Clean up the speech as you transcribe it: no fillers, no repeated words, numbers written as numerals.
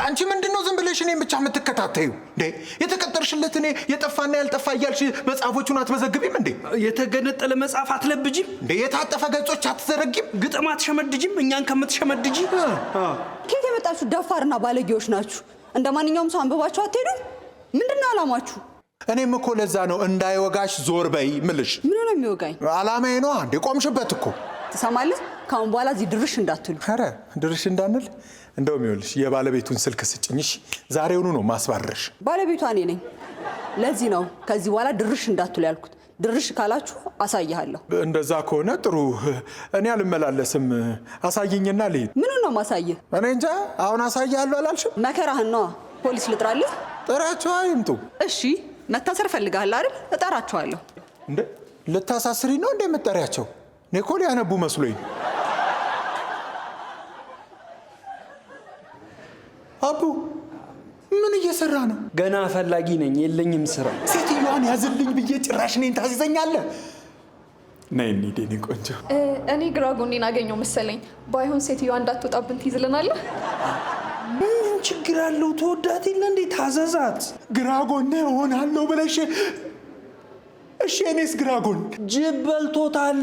አንቺ ምንድነው ዝም ብለሽ እኔን ብቻ የምትከታተዩ እንዴ? የተቀጠርሽለት እኔ የጠፋና ያልጠፋ እያልሽ መጽሐፎቹን አትመዘግቢም እንዴ? የተገነጠለ መጽሐፍ አትለብጂም? እንዴ የታጠፈ ገጾች አትዘረጊም? ግጥም አትሸመድጂም? እኛን ከምትሸመድጂ ከየት የመጣችሁ ደፋርና ባለጌዎች ናችሁ? እንደማንኛውም ሰው አንብባችሁ አትሄዱም? ምንድነው አላማችሁ? እኔም እኮ ለዛ ነው እንዳይወጋሽ ዞር በይ ምልሽ። ምን ነው የሚወጋኝ? አላማዬ ነው እንዴ? ቆምሽበት እኮ ትሰማለህ? ካሁን በኋላ እዚህ ድርሽ እንዳትሉ። ኧረ ድርሽ እንዳንል። እንደውም ይኸውልሽ የባለቤቱን ስልክ ስጭኝሽ፣ ዛሬውኑ ነው ማስባረርሽ። ባለቤቷ እኔ ነኝ። ለዚህ ነው ከዚህ በኋላ ድርሽ እንዳትሉ ያልኩት። ድርሽ ካላችሁ አሳይሃለሁ። እንደዛ ከሆነ ጥሩ። እኔ አልመላለስም። አሳይኝና ልሂድ። ምኑን ነው ማሳየህ? እኔ እንጃ። አሁን አሳይሃለሁ አላልሽም? መከራህን ነዋ። ፖሊስ ልጥራልህ? ጥራቸው አይምጡ። እሺ መታሰር ፈልጋለህ አይደል? እጠራቸዋለሁ። እንዴ ልታሳስሪ ነው እንዴ የምትጠሪያቸው? እኔ እኮ ሊያነቡ መስሎኝ። አቡ ምን እየሰራ ነው? ገና ፈላጊ ነኝ፣ የለኝም ስራ። ሴትዮዋን ያዝልኝ ብዬ ጭራሽ እኔን ታዝዘኛለህ? ነይ እንሂድ የእኔ ቆንጆ። እኔ ግራ ጎኔን አገኘው መሰለኝ። ባይሆን ሴትዮዋ እንዳትወጣብን ትይዝልናለህ? ምን ችግር አለው? ተወዳት የለ እንዴ? ታዘዛት። ግራ ጎኔ እሆናለሁ ብለሽ? እሺ እኔስ ግራ ጎን ጅብ በልቶታል።